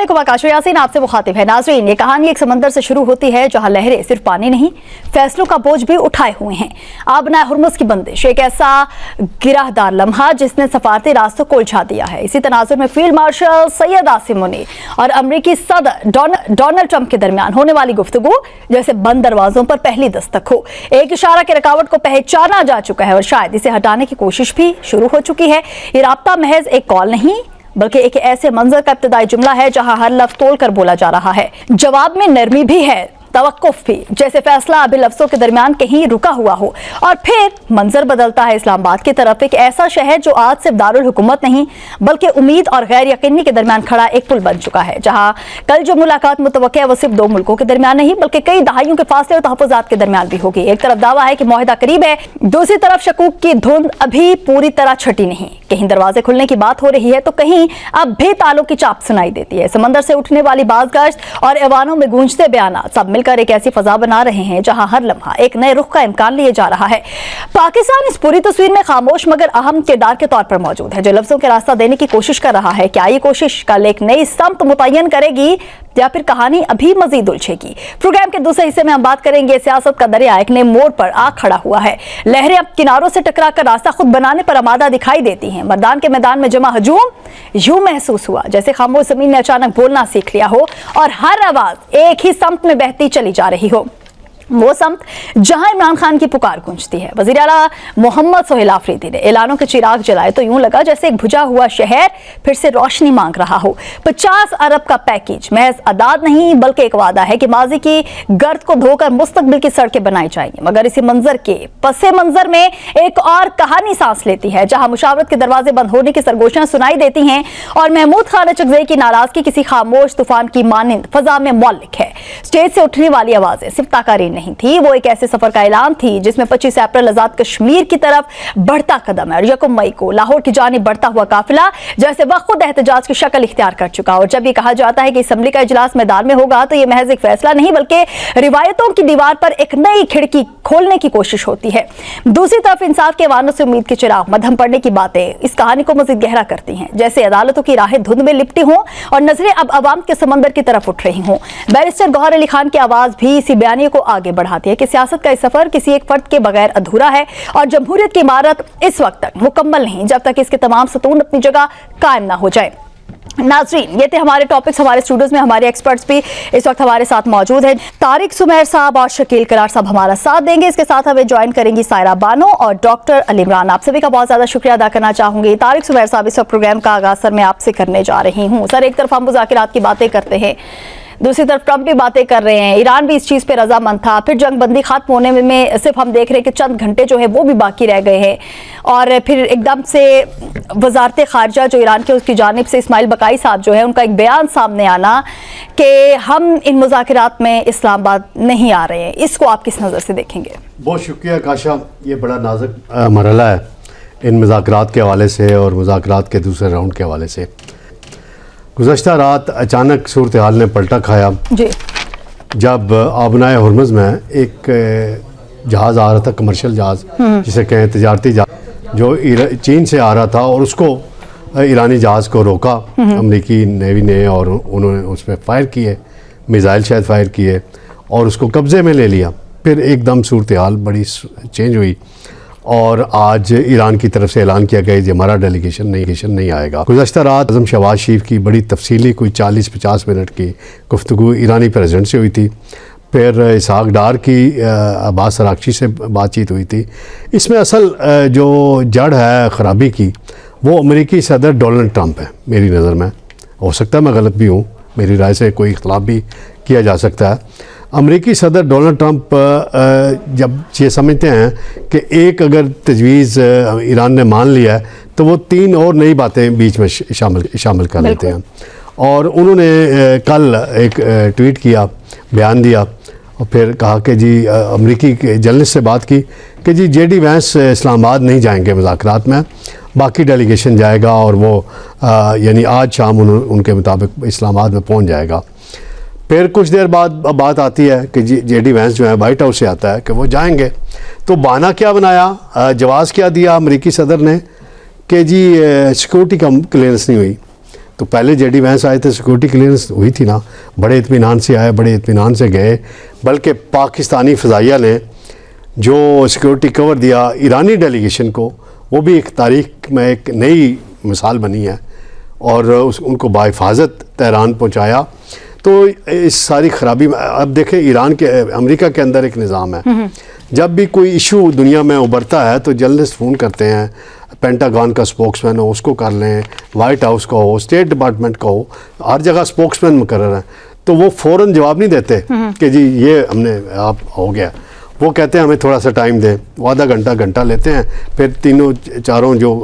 अस्सलामुअलैकुम। आकाश यासीन आपसे मुखातिब है। नाज़रीन, ये कहानी एक समंदर से शुरू होती है जहां लहरें सिर्फ पानी नहीं, फैसलों का बोझ भी उठाए हुए हैं। आबनाए हुर्मुज़ की बंदिश एक ऐसा गिराहदार लम्हा जिसने सफारती रास्तों को उलझा दिया है। इसी तनाजुर में फील्ड मार्शल सैयद आसिम मुनीर और अमरीकी सदर डोनाल्ड ट्रंप के दरमियान होने वाली गुफ्तगू जैसे बंद दरवाजों पर पहली दस्तक हो। एक इशारा की रुकावट को पहचाना जा चुका है और शायद इसे हटाने की कोशिश भी शुरू हो चुकी है। ये राब्ता महज एक कॉल नहीं बल्कि एक ऐसे मंजर का इब्तदाई जुमला है जहां हर लफ्ज तोल कर बोला जा रहा है। जवाब में नरमी भी है, तवक्कुफ भी, जैसे फैसला अभी लफ्जों के दरमियान कहीं रुका हुआ हो। और फिर मंजर बदलता है इस्लामाबाद की तरफ, एक ऐसा शहर जो आज सिर्फ दारुल हुकूमत नहीं बल्कि उम्मीद और गैर यकीनी के दरमियान खड़ा एक पुल बन चुका है। जहां कल जो मुलाकात मुतवक्किल है वो सिर्फ दो मुल्कों के दरमियान नहीं बल्कि कई दहाइयों के फासले और तहफ़्फ़ुज़ात के दरमियान भी होगी। एक तरफ दावा है कि मुआहिदा करीब है, दूसरी तरफ शकूक की धुंध अभी पूरी तरह छटी नहीं। कहीं दरवाजे खुलने की बात हो रही है तो कहीं अब भी तालों की चाप सुनाई देती है। समंदर से उठने वाली बाज़गश्त और ऐवानों में गूंजते बयानात सब मिलकर एक ऐसी फजा बना रहे हैं जहां हर लम्हा एक नए रुख का इम्कान लिए जा रहा है। पाकिस्तान इस पूरी तस्वीर में खामोश मगर अहम किरदार के तौर पर मौजूद है, जो लफ्जों के रास्ता देने की कोशिश कर रहा है। क्या ये कोशिश कल एक नई समत मुतय्यन करेगी या फिर कहानी अभी मजीद उलझेगी? प्रोग्राम के दूसरे हिस्से में हम बात करेंगे सियासत का दरिया एक नए मोड़ पर आ खड़ा हुआ है। लहरें अब किनारों से टकराकर रास्ता खुद बनाने पर आमादा दिखाई देती हैं। मैदान के मैदान में जमा हजूम यूं महसूस हुआ जैसे खामोश जमीन ने अचानक बोलना सीख लिया हो और हर आवाज एक ही समत में बहती चली जा रही हो। वो समत जहां इमरान खान की पुकार गूंजती है। वज़ीर आला मोहम्मद सोहेल आफरीदी ने ऐलानों के चिराग जलाए तो यूं लगा जैसे एक बुझा हुआ शहर फिर से रोशनी मांग रहा हो। 50 अरब का पैकेज महज अदाद नहीं बल्कि एक वादा है कि माजी की गर्द को धोकर मुस्तकबिल की सड़कें बनाई जाएंगी। मगर इसी मंजर के पसे मंजर में एक और कहानी सांस लेती है जहां मुशावरत के दरवाजे बंद होने की सरगोशियां सुनाई देती हैं और महमूद खान अचकज़ई की नाराजगी किसी खामोश तूफान की मानिंद फजा में मौलिक है। स्टेज से उठने वाली आवाजें सिर्फ ताकारी नहीं थी, वो एक ऐसे सफर का ऐलान थी जिसमें 25 अप्रैल आजाद कश्मीर की तरफ बढ़ता कदम है और 1 मई को लाहौर की जानिब बढ़ता हुआ काफिला जैसे वह खुद एहतजाज की शक्ल इख्तियार कर चुका। और जब ये कहा जाता है कि असम्बली का इजलास मैदान में होगा तो ये महज एक फैसला नहीं बल्कि रिवायतों की दीवार पर एक नई खिड़की खोलने की कोशिश होती है। दूसरी तरफ इंसाफ के वानों से उम्मीद के चिराग मध्यम पड़ने की बातें इस कहानी को मजीद गहरा करती हैं, जैसे अदालतों की राहें धुंध में लिपटी हों और नजरें अब अवाम के समंदर की तरफ उठ रही हों। बैरिस्टर गौहर अली खान की आवाज भी इसी बयानिए को आगे बढ़ाती है कि सियासत का सफर किसी एक फर्द के बगैर अधूरा है और जमहूरियत की इमारत इस वक्त तक मुकम्मल नहीं जब तक इसके तमाम सतून अपनी जगह कायम ना हो जाए। नाज़रीन, ये थे हमारे टॉपिक्स। हमारे स्टूडियोज में हमारे एक्सपर्ट्स भी इस वक्त हमारे साथ मौजूद हैं। तारिक सुमेर साहब और शकील करार साहब हमारा साथ देंगे। इसके साथ हमें ज्वाइन करेंगी सायरा बानो और डॉक्टर अली इमरान। आप सभी का बहुत ज़्यादा शुक्रिया अदा करना चाहूँगी। तारिक सुमेर साहब, इस वक्त प्रोग्राम का आगाज़ सर मैं आपसे करने जा रही हूँ। सर, एक तरफ हम मुज़ाकिरात की बातें करते हैं, दूसरी तरफ ट्रंप भी बातें कर रहे हैं, ईरान भी इस चीज़ पे रजामंद था, फिर जंग बंदी खत्म होने में सिर्फ हम देख रहे हैं कि चंद घंटे जो है वो भी बाकी रह गए हैं और फिर एकदम से वजारत खारजा जो ईरान के उसकी जानिब से इस्माइल बकाई साहब जो है उनका एक बयान सामने आना कि हम इन मुज़ाकिरात में इस्लामाबाद नहीं आ रहे हैं। इसको आप किस नज़र से देखेंगे? बहुत शुक्रिया काशा। ये बड़ा नाजुक मरहला है इन मुज़ाकरात के हवाले से और मुज़ाकरात के दूसरे राउंड के हवाले से। गुज़श्ता रात अचानक सूरत हाल ने पलटा खाया जी, जब आबनाए हुर्मुज़ में एक जहाज़ आ रहा था, कमर्शियल जहाज़ जिसे कहें तजारती जहाज़, जो चीन से आ रहा था और उसको ईरानी जहाज़ को रोका अमरीकी नेवी ने और उन्होंने उस पर फायर किए, मिसाइल शायद फायर किए और उसको कब्ज़े में ले लिया। फिर एकदम सूरत हाल बड़ी चेंज हुई और आज ईरान की तरफ से ऐलान किया गया कि हमारा डेलीगेशन नहीं आएगा। गुज़श्ता रात आज़म शहबाज शरीफ की बड़ी तफसीली कोई 40-50 मिनट की गुफ्तगू ईरानी प्रेसिडेंट से हुई थी। फिर इसहाक डार की अब्बास अरागची से बातचीत हुई थी। इसमें असल जो जड़ है ख़राबी की वो अमेरिकी सदर डोनाल्ड ट्रंप है मेरी नज़र में। हो सकता है मैं गलत भी हूँ, मेरी राय से कोई इख्तलाफ भी किया जा सकता है। अमेरिकी सदर डोनाल्ड ट्रंप जब ये समझते हैं कि एक अगर तजवीज़ ईरान ने मान लिया है तो वो 3 और नई बातें बीच में शामिल कर लेते हैं। और उन्होंने कल एक ट्वीट किया, बयान दिया और फिर कहा कि जी अमेरिकी जर्नलिस्ट से बात की कि जी JD वैंस इस्लामाबाद नहीं जाएंगे मुज़ाकरात में, बाकी डेलीगेशन जाएगा और वो यानी आज शाम उनके मुताबिक इस्लामाबाद में पहुंच जाएगा। फिर कुछ देर बाद बात आती है कि JD वैंस जो है वाइट हाउस से आता है कि वो जाएंगे। तो बहाना क्या बनाया, जवाब क्या दिया अमेरिकी सदर ने कि जी सिक्योरिटी का क्लियरेंस नहीं हुई। तो पहले जेडी वैंस आए थे, सिक्योरिटी क्लियरेंस हुई थी ना, बड़े इत्मीनान से आए, बड़े इत्मीनान से गए। बल्कि पाकिस्तानी फ़ज़ाइया ने जो सिक्योरिटी कवर दिया ईरानी डेलीगेशन को, वो भी एक तारीख में एक नई मिसाल बनी है और उनको बाहिफाजत तेहरान पहुँचाया। तो इस सारी ख़राबी में अब देखें, ईरान के अमेरिका के अंदर एक निज़ाम है, जब भी कोई इशू दुनिया में उभरता है तो जर्नलिस्ट फ़ोन करते हैं, पेंटागन का स्पोक्समैन हो उसको कर लें, वाइट हाउस का हो, स्टेट डिपार्टमेंट का हो, हर जगह स्पोक्समैन मुकर्रर हैं, तो वो फ़ौरन जवाब नहीं देते कि जी ये हमने आप हो गया। वो कहते हैं हमें थोड़ा सा टाइम दें, वो आधा घंटा लेते हैं, फिर तीनों चारों जो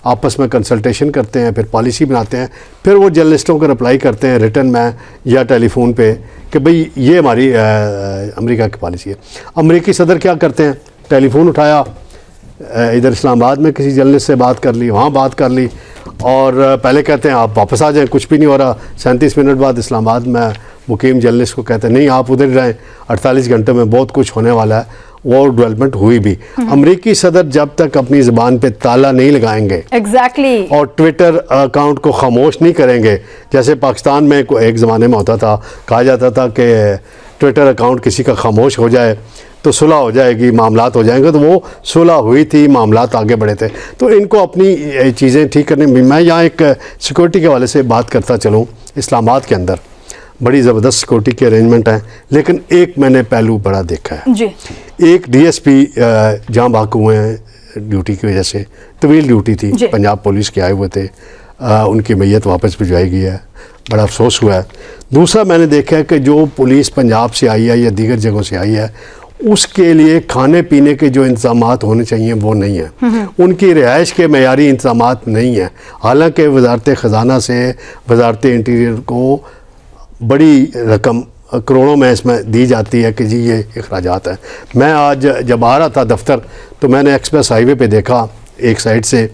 आपस में कंसल्टेशन करते हैं, फिर पॉलिसी बनाते हैं, फिर वो जर्नलिस्टों को रिप्लाई करते हैं रिटन में या टेलीफोन पे कि भाई ये हमारी अमेरिका की पॉलिसी है। अमेरिकी सदर क्या करते हैं, टेलीफोन उठाया, इधर इस्लामाबाद में किसी जर्नलिस्ट से बात कर ली, वहाँ बात कर ली, और पहले कहते हैं आप वापस आ जाएं, कुछ भी नहीं हो रहा। 37 मिनट बाद इस्लामाबाद में मुकीम जर्नलिस्ट को कहते हैं नहीं आप उधर रहें, 48 घंटे में बहुत कुछ होने वाला है। वो डेवलपमेंट हुई भी। अमेरिकी सदर जब तक अपनी ज़बान पे ताला नहीं लगाएंगे और ट्विटर अकाउंट को खामोश नहीं करेंगे, जैसे पाकिस्तान में एक ज़माने में होता था, कहा जाता था कि ट्विटर अकाउंट किसी का खामोश हो जाए तो सुलह हो जाएगी, मामलात हो जाएंगे, तो वो सुलह हुई थी, मामलात आगे बढ़े थे। तो इनको अपनी चीज़ें ठीक करने में, मैं यहाँ एक सिक्योरिटी के वाले से बात करता चलूँ, इस्लामाबाद के अंदर बड़ी ज़बरदस्त सिक्योरिटी के अरेंजमेंट हैं, लेकिन एक मैंने पहलू बड़ा देखा है जी। एक डीएसपी जहाँ बाकू हुए हैं ड्यूटी की वजह से, तवील ड्यूटी थी, पंजाब पुलिस के आए हुए थे, उनकी मैयत वापस भिजवाई गई है, बड़ा अफसोस हुआ है। दूसरा मैंने देखा है कि जो पुलिस पंजाब से आई है या दीगर जगहों से आई है, उसके लिए खाने पीने के जो इंतज़ामात होने चाहिए वो नहीं है, उनकी रिहाइश के मयारी इंतज़ामात नहीं है। हालांकि वजारत ख़जाना से वजारत इंटीरियर को बड़ी रकम करोड़ों में इसमें दी जाती है कि जी ये अखराजात हैं। मैं आज जब आ रहा था दफ्तर तो मैंने एक्सप्रेस हाईवे पे देखा, एक साइड से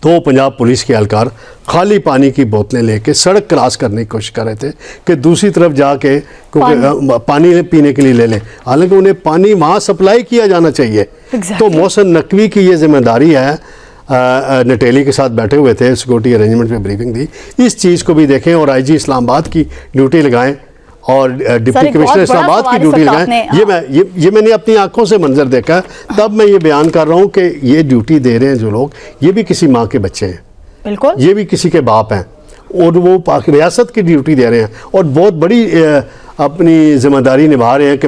दो पंजाब पुलिस के एहलकार खाली पानी की बोतलें लेके सड़क क्रॉस करने की कोशिश कर रहे थे कि दूसरी तरफ जाके पानी पीने के लिए ले लें, हालांकि उन्हें पानी वहाँ सप्लाई किया जाना चाहिए। तो मोहसिन नकवी की ये जिम्मेदारी है, नटेली के साथ बैठे हुए थे, सिक्योरिटी अरेंजमेंट में ब्रीफिंग दी, इस चीज़ को भी देखें और आईजी इस्लामाबाद की ड्यूटी लगाएं और डिप्टी कमिश्नर इस्लामाबाद की ड्यूटी लगाएं। ये मैंने अपनी आंखों से मंजर देखा, तब मैं ये बयान कर रहा हूँ कि ये ड्यूटी दे रहे हैं जो लोग, ये भी किसी माँ के बच्चे हैं, बिल्कुल ये भी किसी के बाप हैं, और वो रियासत की ड्यूटी दे रहे हैं और बहुत बड़ी अपनी जिम्मेदारी निभा रहे हैं कि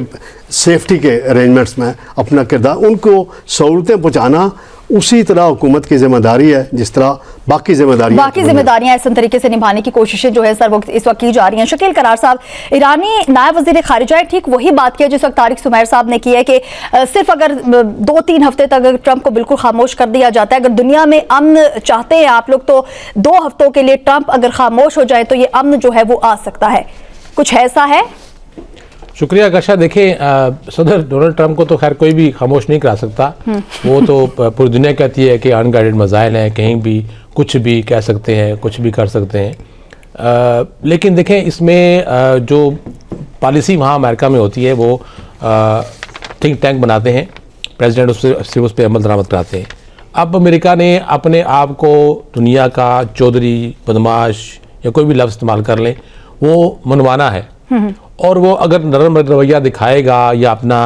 सेफ्टी के अरेंजमेंट्स में अपना किरदार, उनको सहूलतें पहुँचाना उसी तरह हुकूमत की जिम्मेदारी है जिस तरह बाकी जिम्मेदारियां इस तरीके से निभाने की कोशिशें जो है सर वो इस वक्त की जा रही हैं। शकील करार साहब, ईरानी नायब वजीर खारिजा ठीक वही बात की है जिस वक्त तारिक सुमैर साहब ने की है कि सिर्फ अगर 2-3 हफ्ते तक अगर ट्रंप को बिल्कुल खामोश कर दिया जाता है, अगर दुनिया में अमन चाहते हैं आप लोग, तो 2 हफ्तों के लिए ट्रंप अगर खामोश हो जाए तो ये अमन जो है वो आ सकता है, कुछ ऐसा है? शुक्रिया गशा। देखिए, सदर डोनाल्ड ट्रंप को तो खैर कोई भी खामोश नहीं करा सकता, वो तो पूरी दुनिया कहती है कि अनगाइडेड मिसाइल हैं, कहीं भी कुछ भी कह सकते हैं, कुछ भी कर सकते हैं। लेकिन देखें, इसमें जो पॉलिसी वहाँ अमेरिका में होती है वो थिंक टैंक बनाते हैं, प्रेसिडेंट सिर्फ उस पर अमल दरामद कराते हैं। अब अमेरिका ने अपने आप को दुनिया का चौधरी, बदमाश या कोई भी लफ्ज़ इस्तेमाल कर लें, वो मनवाना है, और वो अगर नरम रवैया दिखाएगा या अपना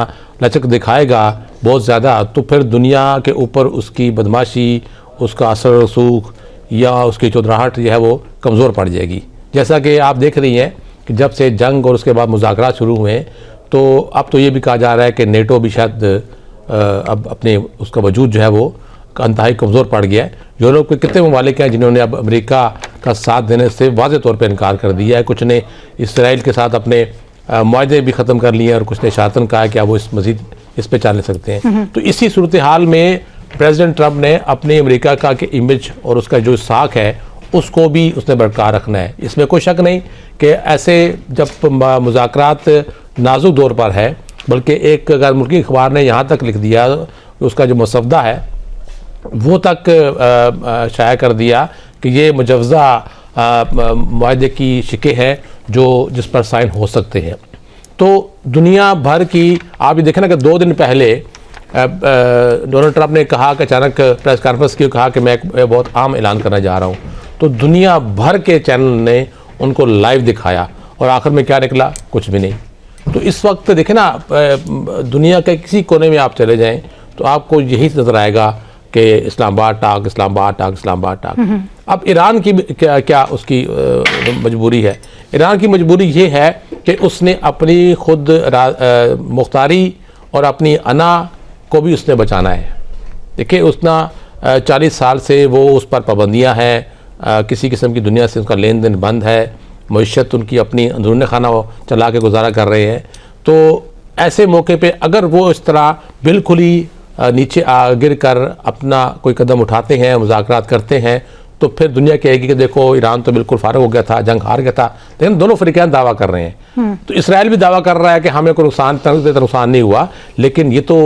लचक दिखाएगा बहुत ज़्यादा, तो फिर दुनिया के ऊपर उसकी बदमाशी, उसका असर रसूख या उसकी चौधराहट जो है वो कमज़ोर पड़ जाएगी। जैसा कि आप देख रही हैं कि जब से जंग और उसके बाद मुज़ाकरात शुरू हुए हैं, तो अब तो ये भी कहा जा रहा है कि नेटो भी शायद अब अपने उसका वजूद जो है वो इंतहाई कमज़ोर पड़ गया है। यूरोप के कितने ममालिक हैं जिन्होंने अब अमेरिका का साथ देने से वाज़े तौर पर इनकार कर दिया है, कुछ ने इसराइल के साथ अपने मुआहदे भी ख़त्म कर लिए और कुछ ने शातन कहा कि अब वो मज़ीद इस पर चल सकते हैं। तो इसी सूरत हाल में प्रेसिडेंट ट्रंप ने अपने अमेरिका का के इमेज और उसका जो साख है उसको भी उसने बरकरार रखना है। इसमें कोई शक नहीं कि ऐसे जब मुज़ाकरात नाजुक दौर पर है, बल्कि एक गैर मुल्की अखबार ने यहाँ तक लिख दिया, उसका जो मसवदा है वो तक शाया कर दिया कि ये मुजवज़ा मुआहदे की शिकें हैं जो जिस पर साइन हो सकते हैं। तो दुनिया भर की आप ये देखें ना कि 2 दिन पहले डोनाल्ड ट्रंप ने कहा कि अचानक प्रेस कॉन्फ्रेंस की कहा कि मैं एक बहुत आम ऐलान करने जा रहा हूँ, तो दुनिया भर के चैनल ने उनको लाइव दिखाया और आखिर में क्या निकला? कुछ भी नहीं। तो इस वक्त देखें ना, दुनिया के किसी कोने में आप चले जाएं तो आपको यही नजर आएगा कि इस्लामाबाद टाक, इस्लामाबाद टाक, इस्लामाबाद टाक। अब ईरान की क्या उसकी मजबूरी है? ईरान की मजबूरी ये है कि उसने अपनी खुद मुख्तारी और अपनी अना को भी उसने बचाना है। देखिए, उसना 40 साल से वो उस पर पाबंदियाँ हैं, किसी किस्म की दुनिया से उसका लेन देन बंद है, मईशत उनकी अपनी अंदरूनी खाना चला के गुजारा कर रहे हैं। तो ऐसे मौके पे अगर वो इस तरह बिल्कुल ही नीचे गिर कर अपना कोई कदम उठाते हैं, मुज़ाकरात करते हैं, तो फिर दुनिया कहेगी कि देखो ईरान तो बिल्कुल फारग हो गया था, जंग हार गया था। लेकिन दोनों फ़रीक़ैन दावा कर रहे हैं। तो इसराइल भी दावा कर रहा है कि हमें कोई नुकसान नहीं हुआ, लेकिन ये तो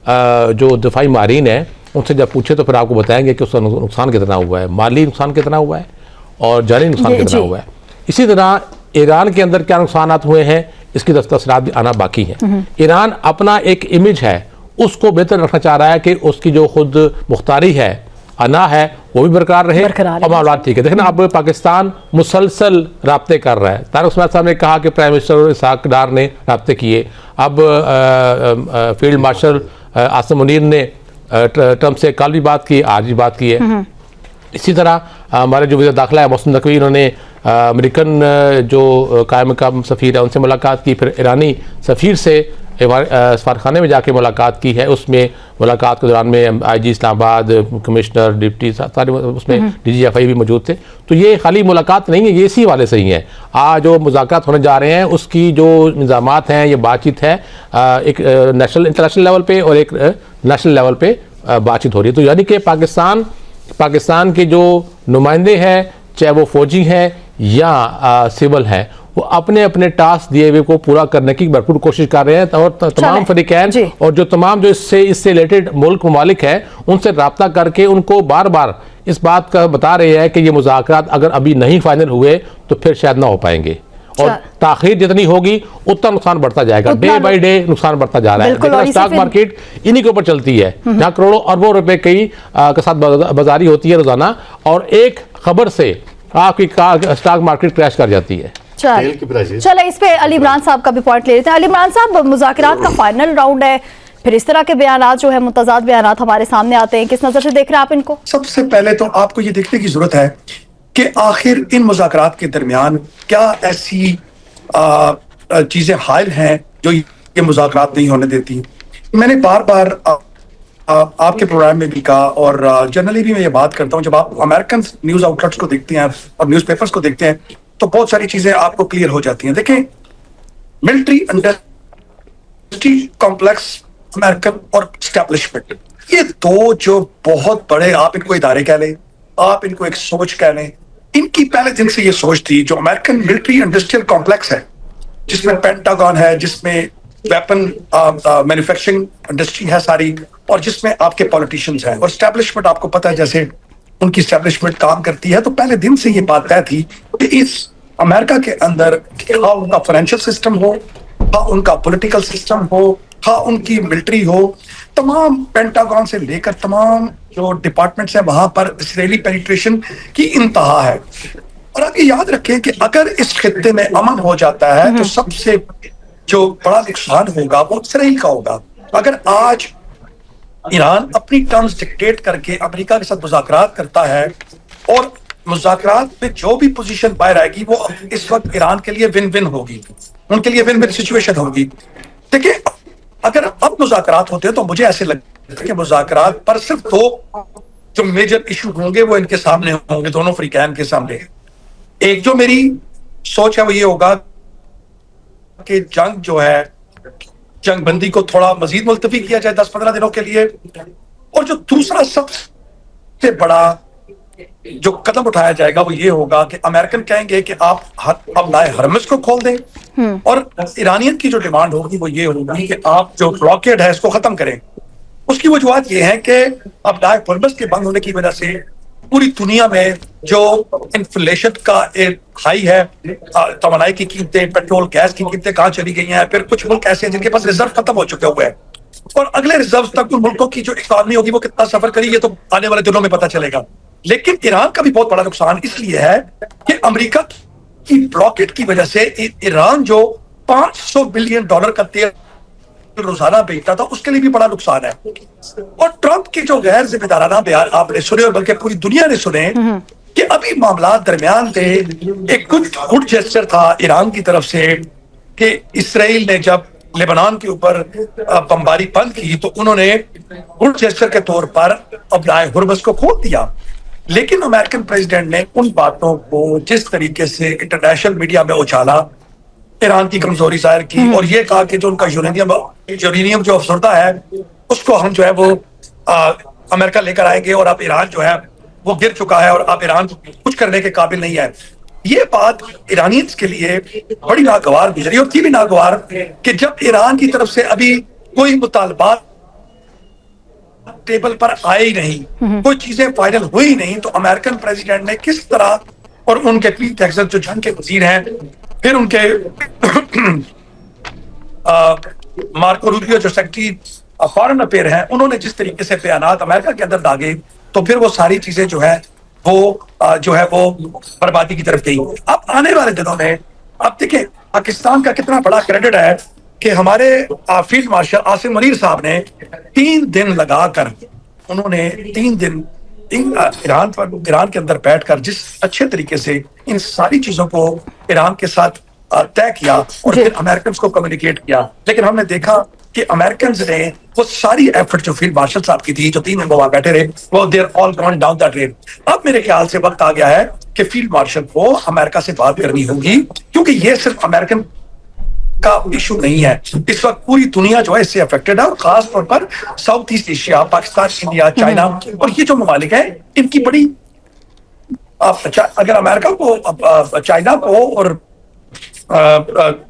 जो दिफाई मारीन है उनसे जब पूछे तो फिर आपको बताएंगे कि उसका नुकसान कितना हुआ है, माली नुकसान कितना हुआ है और जानी नुकसान कितना हुआ है। इसी तरह ईरान के अंदर क्या नुकसान हुए हैं, इसकी तफसीलात भी आना बाकी है। ईरान अपना एक इमेज है उसको बेहतर रखना चाह रहा है कि उसकी जो खुद मुख्तारी है, अना है, वो भी बरकरार रहे और मामलात ठीक है। देखना, अब पाकिस्तान मुसलसल राब्ते कर रहा है। तारिक उस्मान साहब ने कहा कि प्राइम मिनिस्टर इसहाक डार ने राब्ते किए। अब फील्ड मार्शल आसिम मुनीर ने ट्रंप से कल भी बात की, आज भी बात की है। इसी तरह हमारे जो वज़ीर दाखिला है मोहसिन नकवी, उन्होंने अमेरिकन जो कायम मकाम सफ़ीर है उनसे मुलाकात की, फिर ईरानी सफ़ीर से सफारखाने में जाके मुलाकात की है। उसमें मुलाकात के दौरान में IG इस्लामाबाद, कमिश्नर, डिप्टी सारे उसमें DGFI भी मौजूद थे। तो ये खाली मुलाकात नहीं है, ये इसी वाले से ही है। आज जो मुज़ाकरात होने जा रहे हैं उसकी जो निज़ामात हैं, ये बातचीत है एक इंटरनेशनल लेवल पे और एक नेशनल लेवल पे बातचीत हो रही है। तो यानी कि पाकिस्तान के जो नुमाइंदे हैं, चाहे वो फौजी हैं या सिविल हैं, वो अपने अपने टास्क दिए हुए को पूरा करने की भरपूर कोशिश कर रहे हैं। और तमाम फरीकैन और जो तमाम जो इससे रिलेटेड मुल्क ममालिक हैं उनसे रब्ता करके उनको बार बार इस बात का बता रहे हैं कि ये मुज़ाकरात अगर अभी नहीं फाइनल हुए तो फिर शायद ना हो पाएंगे और ताखीर जितनी होगी उतना नुकसान बढ़ता जाएगा। डे बाई डे नुकसान बढ़ता जा रहा है। स्टॉक मार्केट इन्हीं के ऊपर चलती है, जहाँ करोड़ों अरबों रुपए की के साथ बाजारी होती है रोजाना, और एक खबर से आपकी स्टॉक मार्केट क्रैश कर जाती है। चलो इस पे अली इमरान साहब का भी पॉइंट ले लेते हैं। अली इमरान साहब, मुज़ाकरात का फाइनल राउंड है, फिर इस तरह के बयानात जो है, मुतज़ाद बयानात हमारे सामने आते हैं, किस नजर से देख रहे हैं आप इनको? सबसे पहले तो आपको ये देखने की जरूरत है कि आखिर इन मुज़ाकरात के दरमियान क्या ऐसी चीजें हायल हैं जो ये मुज़ाकरात नहीं होने देती। मैंने बार बार आपके प्रोग्राम में भी कहा और जनरली भी मैं ये बात करता हूँ, जब आप अमेरिकन न्यूज आउटलेट्स को देखते हैं और न्यूज़पेपर्स को देखते हैं तो बहुत सारी चीजें आपको क्लियर हो जाती हैं। देखें, मिलिट्री इंडस्ट्री कॉम्प्लेक्स, अमेरिकन और एस्टैब्लिशमेंट, ये दो जो बहुत बड़े, आप इनको इदारे कह लें, आप इनको एक सोच कह लें, इनकी पहले दिन से ये सोच थी। जो अमेरिकन मिलिट्री इंडस्ट्रियल कॉम्प्लेक्स है, जिसमें पेंटागन है, जिसमें वेपन मैन्युफैक्चरिंग इंडस्ट्री है सारी, और जिसमें आपके पॉलिटिशियंस हैं, और एस्टैब्लिशमेंट आपको पता है जैसे उनकी एस्टैब्लिशमेंट काम करती है। तो पहले दिन से ये बात तय थी कि इस अमेरिका के अंदर हाँ उनका फाइनेंशियल सिस्टम हो, हाँ उनका पॉलिटिकल सिस्टम हो, हाँ उनकी मिलिट्री हो, तमाम पेंटागन से लेकर तमाम जो डिपार्टमेंट्स हैं वहां पर इसराइली पेनिट्रेशन की इंतहा है। और आप ये याद रखें कि अगर इस खित्ते में अमन हो जाता है तो सबसे जो बड़ा नुकसान होगा वो इसराइल का होगा। अगर आज ईरान अपनी टर्म्स डिक्टेट करके अमेरिका के साथ मुज़ाकरात करता है और मुज़ाकरात में जो भी पोजीशन बाहर आएगी वो इस वक्त ईरान के लिए विन विन होगी, उनके लिए विन विन सिचुएशन होगी। देखिए, अगर अब मुज़ाकरात होते हैं तो मुझे ऐसे लगता है कि मुज़ाकरात पर सिर्फ दो जो मेजर इशू होंगे वो इनके सामने होंगे, दोनों फ्रीकैन के सामने। एक जो मेरी सोच है वो ये होगा कि जंग जो है, जंग बंदी को थोड़ा मजीद मुलतवी किया जाए 10-15 दिनों के लिए, और जो दूसरा सबसे बड़ा जो कदम उठाया जाएगा वो ये होगा कि अमेरिकन कहेंगे कि आप अब लाए हरमस को खोल दें, और ईरानियन की जो डिमांड होगी वो ये होगी कि आप जो ब्लॉकेड है इसको खत्म करें। उसकी वजूहत ये है कि अब लाए हरमस के बंद होने की वजह से पूरी दुनिया में जो इन्फ्लेशन का एक हाई है, तवानाई की कीमतें, पेट्रोल गैस की कीमतें कहाँ चली गई हैं। फिर कुछ मुल्क ऐसे हैं जिनके पास रिजर्व खत्म हो चुके हुए हैं, और अगले रिजर्व तक उन मुल्कों की जो इकॉनमी होगी वो कितना सफर करी ये तो आने वाले दिनों में पता चलेगा। लेकिन ईरान का भी बहुत बड़ा नुकसान इसलिए है कि अमेरिका की ब्लॉकेट की वजह से ईरान जो $500 बिलियन का तेल रोजाना बेचता था, उसके लिए भी बड़ा नुकसान है। और ट्रंप के जो गैर जिम्मेदाराना बयान आपने सुने और बल्कि पूरी दुनिया ने सुने कि अभी मामला दरमियान थे। एक गुड जेस्चर था ईरान की तरफ से कि इसराइल ने जब लेबनान के ऊपर बमबारी बंद की तो उन्होंने गुड जेस्चर के तौर पर अपना हुर्मुज़ को खोल दिया। लेकिन अमेरिकन प्रेसिडेंट ने उन बातों को जिस तरीके से इंटरनेशनल मीडिया में उछाला, ईरान की कमजोरी जाहिर की और ये कहा कि जो उनका यूरेनियम जो अफसरदा है उसको हम जो है वो अमेरिका लेकर आएंगे और अब ईरान जो है वो गिर चुका है और अब ईरान कुछ करने के काबिल नहीं है। ये बात ईरानियंस के लिए बड़ी नागवार गुजरी और थी भी नागवार कि जब ईरान की तरफ से अभी कोई मुतालबात टेबल पर आए ही नहीं, कोई चीजें फाइनल हुई नहीं, तो अमेरिकन प्रेसिडेंट ने किस तरह, और उनके पीट टेक्सस जो जंग के वजीर हैं, फिर उनके मार्को रूबियो जो सेक्रेटरी फॉरेन अफेयर हैं, उन्होंने जिस तरीके से बयानात अमेरिका के अंदर दागे तो फिर वो सारी चीजें जो है वो बर्बादी की तरफ गई। अब आने वाले दिनों में अब देखिए पाकिस्तान का कितना बड़ा क्रेडिट है कि हमारे फील्ड मार्शल आसिम मुनीर साहब ने 3 दिन लगाकर उन्होंने 3 दिन ईरान के अंदर बैठकर जिस अच्छे तरीके से इन सारी चीजों को ईरान के साथ तय किया और फिर अमेरिकन को कम्युनिकेट किया। लेकिन हमने देखा कि अमेरिकन ने वो सारी एफर्ट जो फील्ड मार्शल साहब की थी, जो 3 दिन वहां बैठे रहे, वो they're all gone down the drain. अब मेरे ख्याल से वक्त आ गया है कि फील्ड मार्शल को अमेरिका से बात करनी होगी, क्योंकि ये सिर्फ अमेरिकन का इशू नहीं है। इस वक्त पूरी दुनिया जो है इससे अफेक्टेड है और खास तौर पर south east Asia, Pakistan, India, China और ये जो ममालिक है इनकी बड़ी अगर अमेरिका को, चाइना को और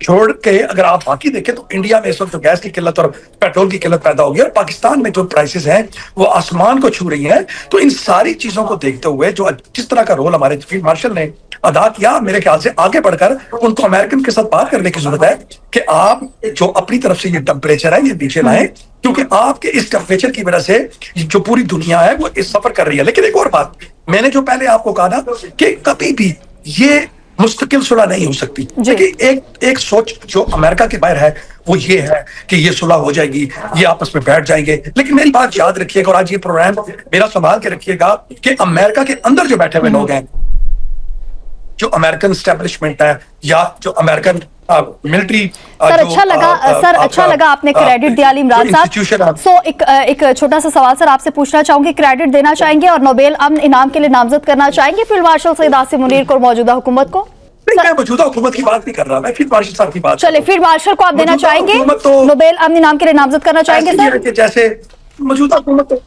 छोड़ के अगर आप बाकी देखें तो इंडिया में इस वक्त जो गैस की किल्लत और पेट्रोल की किल्लत पैदा होगी और पाकिस्तान में जो प्राइसेस हैं वो आसमान को छू रही हैं। तो इन सारी चीजों को देखते हुए जो जिस तरह का रोल हमारे फील्ड मार्शल ने अदा किया, मेरे ख्याल से आगे बढ़कर उनको अमेरिकन के साथ बात करने की जरूरत है कि आप जो अपनी तरफ से ये टेम्परेचर है ये नीचे लाएं, क्योंकि आपके इस टेम्परेचर की वजह से जो पूरी दुनिया है वो इस सफर कर रही है। लेकिन एक और बात मैंने जो पहले आपको कहा ना कि कभी भी ये मुस्तकिल सुलह नहीं हो सकती, लेकिन एक सोच जो अमेरिका के बाहर है वो ये है कि ये सुलह हो जाएगी, ये आपस में बैठ जाएंगे। लेकिन मेरी बात याद रखिएगा और आज ये प्रोग्राम मेरा संभाल के रखिएगा कि अमेरिका के अंदर जो बैठे हुए लोग हैं, जो अमेरिकन एस्टेब्लिशमेंट है या जो अमेरिकन मिलिट्री, सर अच्छा लगा आपने क्रेडिट दिया इमरान साहब। सो एक छोटा सा सवाल सर आपसे पूछना चाहूंगी, क्रेडिट देना चाहेंगे और नोबेल अमन इनाम के लिए नामजद करना चाहेंगे फील्ड मार्शल सईद आसिम मुनीर को और मौजूदा हुकूमत को? मैं मौजूदा हुकूमत की बात नहीं कर रहा, मैं फील्ड मार्शल साहब की बात। चलिए, फील्ड मार्शल को आप देना चाहेंगे, नोबेल अमन इनाम के लिए नामजद करना चाहेंगे सर? जैसे मौजूदा हुकूमत,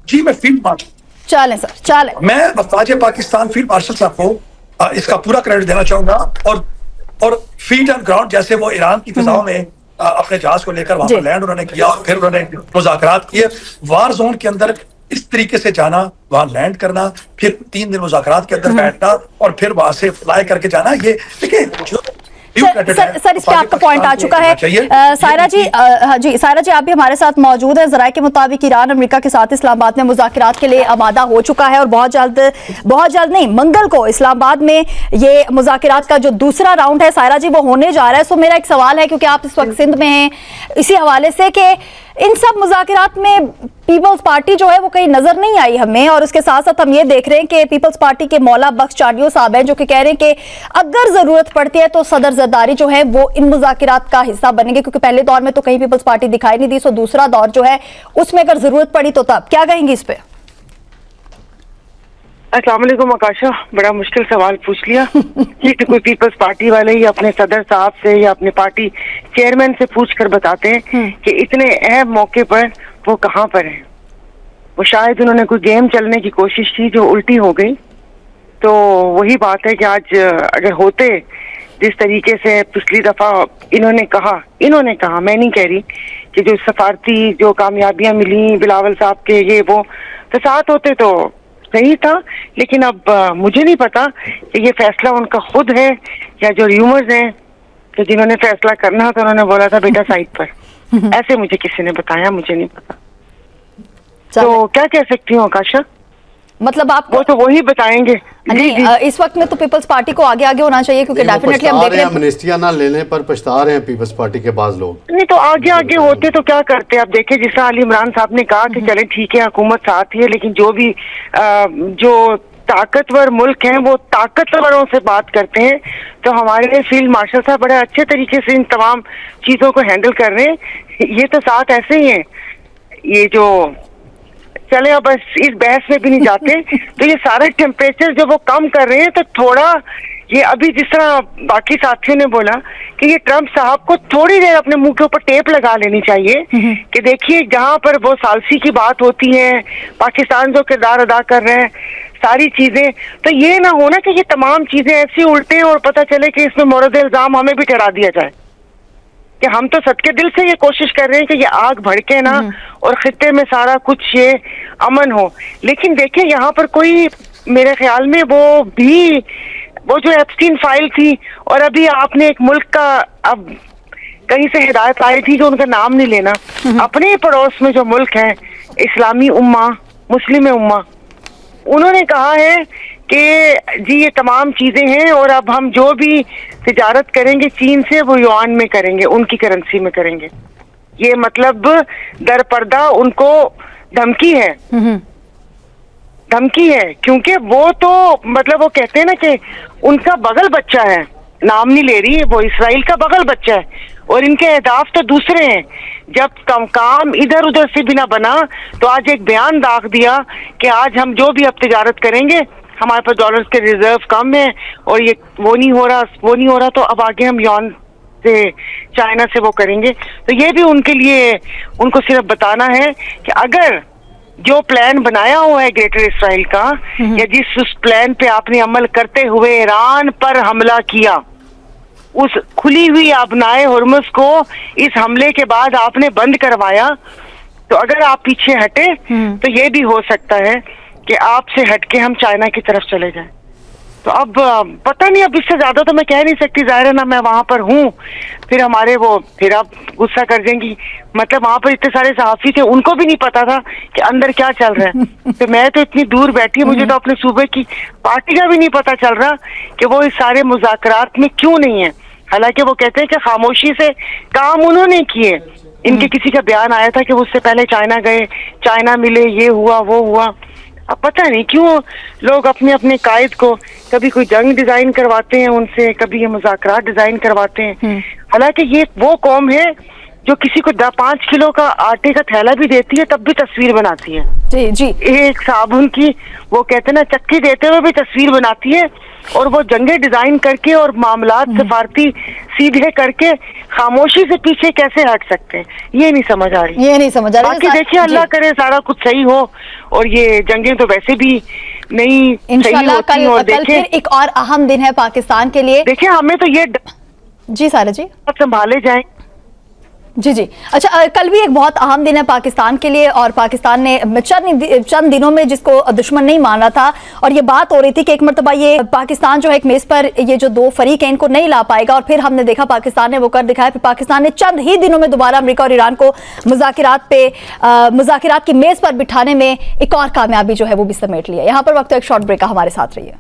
जी मैं फील्ड मार्शल, चलें सर चलें, मैं अफवाज पाकिस्तान फील्ड मार्शल साहब को इसका पूरा क्रेडिट देना चाहूंगा और फीट ऑन ग्राउंड जैसे वो ईरान की फिजाओं में अपने जहाज को लेकर वहां पर लैंड उन्होंने किया, फिर उन्होंने मुज़ाकरात किए, वार जोन के अंदर इस तरीके से जाना, वहां लैंड करना, फिर 3 दिन मुज़ाकरात के अंदर बैठना और फिर वहां से फ्लाई करके जाना। ये देखिए सर इस पे आपका पॉइंट आ चुका है। सायरा जी, सायरा जी आप भी हमारे साथ मौजूद है। ज़राए के मुताबिक ईरान अमेरिका के साथ इस्लामाबाद में मुज़ाकरात के लिए आमादा हो चुका है और बहुत जल्द नहीं, मंगल को इस्लामाबाद में ये मुज़ाकरात का जो दूसरा राउंड है सायरा जी वो होने जा रहा है। सो मेरा एक सवाल है, क्योंकि आप इस वक्त सिंध में हैं, इसी हवाले से कि इन सब मुज़ाकरात में पीपल्स पार्टी जो है वो कहीं नजर नहीं आई हमें, और उसके साथ साथ हम ये देख रहे हैं कि पीपल्स पार्टी के मौला बख्श चाडियो साहब हैं जो कि कह रहे हैं कि अगर जरूरत पड़ती है तो सदर जरदारी जो है वो इन मुज़ाकरात का हिस्सा बनेंगे, क्योंकि पहले दौर में तो कहीं पीपल्स पार्टी दिखाई नहीं दी। सो दूसरा दौर जो है उसमें अगर जरूरत पड़ी तो तब क्या कहेंगे इस पे? अस्सलाम वालेकुम आकाशा, बड़ा मुश्किल सवाल पूछ लिया कि कोई पीपल्स पार्टी वाले या अपने सदर साहब से या अपने पार्टी चेयरमैन से पूछ कर बताते हैं कि इतने अहम मौके पर वो कहाँ पर हैं। वो शायद उन्होंने कोई गेम चलने की कोशिश की जो उल्टी हो गई। तो वही बात है कि आज अगर होते जिस तरीके से पिछली दफा इन्होंने कहा, मैं नहीं कह रही कि जो सफारती जो कामयाबियां मिली बिलावल साहब के ये वो तो साथ होते तो सही था, लेकिन अब मुझे नहीं पता कि ये फैसला उनका खुद है या जो र्यूमर्स हैं कि जिन्होंने फैसला करना था उन्होंने बोला था बेटा साइड पर, ऐसे मुझे किसी ने बताया, मुझे नहीं पता। तो क्या कह सकती हूँ आकाशा? मतलब आप वो तो वही बताएंगे। नहीं, इस वक्त में तो पीपल्स पार्टी को आगे आगे होना चाहिए, क्योंकि डेफिनेटली हम देख रहे हैं अमनेस्टिया ना लेने पर पछता रहे हैं पीपल्स पार्टी के बाज लोग। नहीं तो आगे आगे होते तो क्या करते? आप देखिए, जिस तरह अली इमरान साहब ने कहा कि चले ठीक है हुकूमत साथ ही है, लेकिन जो भी जो ताकतवर मुल्क हैं वो ताकतवरों से बात करते हैं। तो हमारे फील्ड मार्शल साहब बड़े अच्छे तरीके से इन तमाम चीजों को हैंडल कर रहे हैं। ये तो साथ ऐसे ही हैं, ये जो चले अब बस इस बहस में भी नहीं जाते। तो ये सारे टेम्परेचर जो वो कम कर रहे हैं, तो थोड़ा ये अभी जिस तरह बाकी साथियों ने बोला कि ये ट्रम्प साहब को थोड़ी देर अपने मुंह के ऊपर टेप लगा लेनी चाहिए कि देखिए जहां पर वो सालसी की बात होती है, पाकिस्तान जो किरदार अदा कर रहे हैं, सारी चीजें, तो ये ना होना कि ये तमाम चीजें ऐसी उल्टे और पता चले कि इसमें मोरद इल्जाम हमें भी ठहरा दिया जाए। कि हम तो सच्चे दिल से ये कोशिश कर रहे हैं कि ये आग भड़के ना और खित्ते में सारा कुछ ये अमन हो। लेकिन देखिए यहाँ पर कोई, मेरे ख्याल में वो जो एप्स्टीन फाइल थी, और अभी आपने एक मुल्क का अब कहीं से हिदायत आई थी कि उनका नाम नहीं लेना, अपने पड़ोस में जो मुल्क है इस्लामी उम्मा, मुस्लिम उम्मा, उन्होंने कहा है कि जी ये तमाम चीजें हैं और अब हम जो भी तिजारत करेंगे चीन से वो युआन में करेंगे, उनकी करेंसी में करेंगे। ये मतलब दरपर्दा उनको धमकी है, धमकी है, क्योंकि वो तो मतलब वो कहते हैं ना कि उनका बगल बच्चा है, नाम नहीं ले रही, वो इसराइल का बगल बच्चा है और इनके अहदाफ तो दूसरे हैं। जब काम इधर उधर से भी ना बना तो आज एक बयान दाग दिया कि आज हम जो भी अब तिजारत करेंगे हमारे पास डॉलर्स के रिजर्व कम है और ये वो नहीं हो रहा, तो अब आगे हम युआन से, चाइना से वो करेंगे। तो ये भी उनके लिए, उनको सिर्फ बताना है कि अगर जो प्लान बनाया हुआ है ग्रेटर इसराइल का, या जिस उस प्लान पे आपने अमल करते हुए ईरान पर हमला किया, उस खुली हुई आबनाए हुर्मुज को इस हमले के बाद आपने बंद करवाया, तो अगर आप पीछे हटे तो ये भी हो सकता है कि आपसे हटके हम चाइना की तरफ चले जाएं। तो अब पता नहीं, अब इससे ज्यादा तो मैं कह नहीं सकती, जाहिर है ना मैं वहां पर हूँ, फिर आप गुस्सा कर जाएंगी। मतलब वहां पर इतने सारे सहाफी थे, उनको भी नहीं पता था कि अंदर क्या चल रहा है। तो मैं तो इतनी दूर बैठी, मुझे तो अपने सूबे की पार्टी का भी नहीं पता चल रहा कि वो इस सारे मुज़ाकरात में क्यों नहीं है। हालांकि वो कहते हैं कि खामोशी से काम उन्होंने किए। इनके किसी का बयान आया था कि उससे पहले चाइना गए, चाइना मिले, ये हुआ वो हुआ। अब पता नहीं क्यों लोग अपने अपने कायद को कभी कोई जंग डिजाइन करवाते हैं उनसे, कभी ये मुज़ाकरात डिजाइन करवाते हैं। हालांकि ये वो कौम है जो किसी को 5 किलो का आटे का थैला भी देती है तब भी तस्वीर बनाती है। जी जी, एक साबुन की वो कहते हैं ना चक्की देते हुए भी तस्वीर बनाती है, और वो जंगे डिजाइन करके और मामलात सफारती सीधे करके खामोशी से पीछे कैसे हट सकते हैं, ये नहीं समझ आ रही। बाकी देखिए, अल्लाह करे सारा कुछ सही हो, और ये जंगें तो वैसे भी नहीं सही होती। और कल फिर एक और अहम दिन है पाकिस्तान के लिए। देखिए हमें तो ये जी सारा जी संभाले जाए। जी जी, अच्छा, कल भी एक बहुत अहम दिन है पाकिस्तान के लिए, और पाकिस्तान ने चंद दिनों में जिसको दुश्मन नहीं माना था, और ये बात हो रही थी कि एक मरतबा ये पाकिस्तान जो है एक मेज पर ये जो दो फरीक हैं इनको नहीं ला पाएगा, और फिर हमने देखा पाकिस्तान ने वो कर दिखाया। फिर पाकिस्तान ने चंद ही दिनों में दोबारा अमेरिका और ईरान को मुज़ाकरात की मेज पर बिठाने में एक और कामयाबी जो है वो भी समेट लिया। यहाँ पर वक्त एक शॉर्ट ब्रेक का, हमारे साथ रहिए।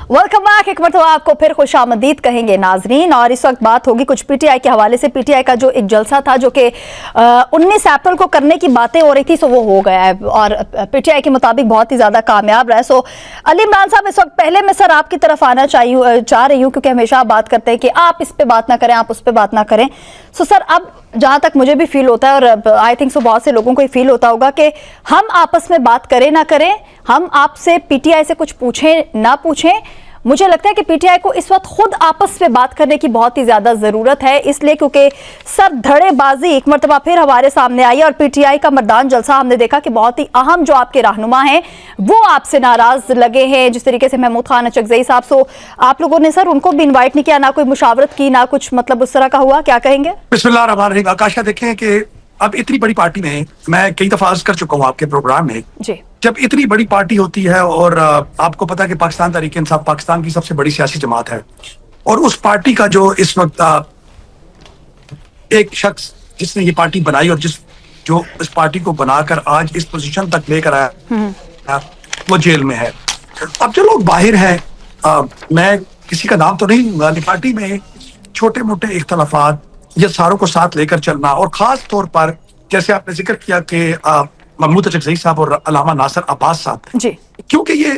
Welcome back. एक मरतबा आपको फिर खुशामदीद कहेंगे नाजरीन, और इस वक्त बात होगी कुछ पीटीआई के हवाले से। पीटीआई का जो एक जलसा था जो कि 19 अप्रैल को करने की बातें हो रही थी, सो वो हो गया है और पीटीआई के मुताबिक बहुत ही ज़्यादा कामयाब रहा है। सो अली इमरान साहब, इस वक्त पहले मैं सर आपकी तरफ आना चाह रही हूँ, क्योंकि हमेशा आप बात करते हैं कि आप इस पर बात ना करें, आप उस पर बात ना करें। सो सर, अब जहाँ तक मुझे भी फील होता है, और आई थिंक सो बहुत से लोगों को ही फील होता होगा कि हम आपस में बात करें ना करें, हम आपसे पीटीआई से कुछ पूछें ना पूछें, मुझे लगता है कि पीटीआई को इस वक्त खुद आपस में बात करने की बहुत ही ज्यादा जरूरत है, इसलिए क्योंकि सर धड़ेबाजी एक मरतबा फिर हमारे सामने आई और पीटीआई का मर्दान जलसा हमने देखा कि बहुत ही अहम जो आपके रहनुमा हैं वो आपसे नाराज लगे हैं, जिस तरीके से महमूद खान अचकजई साहब। सो आप लोगों ने सर उनको भी इन्वाइट नहीं किया, ना कोई मुशावरत की, ना कुछ मतलब उस तरह का हुआ, क्या कहेंगे? बिस्मिल्लाह रहमान रहीम। आकाशा, देखें कि अब इतनी बड़ी पार्टी में, मैं कई दफा अर्ज कर चुका हूँ आपके प्रोग्राम में, जी, जब इतनी बड़ी पार्टी होती है और आपको पता है कि पाकिस्तान तहरीक इंसाफ पाकिस्तान की सबसे बड़ी सियासी जमात है, और उस पार्टी का जो इस वक्त एक शख्स जिसने ये पार्टी बनाई और जो इस पार्टी को बनाकर आज इस पोजीशन तक लेकर आया वो जेल में है। अब जो लोग बाहर हैं, मैं किसी का नाम तो नहीं लूंगा, पार्टी में छोटे मोटे इख्तलाफात या सारों को साथ लेकर चलना, और खास तौर पर जैसे आपने जिक्र किया कि महमूद अचकजई साहब और अल्लामा नासिर अब्बास साहब, जी, क्योंकि ये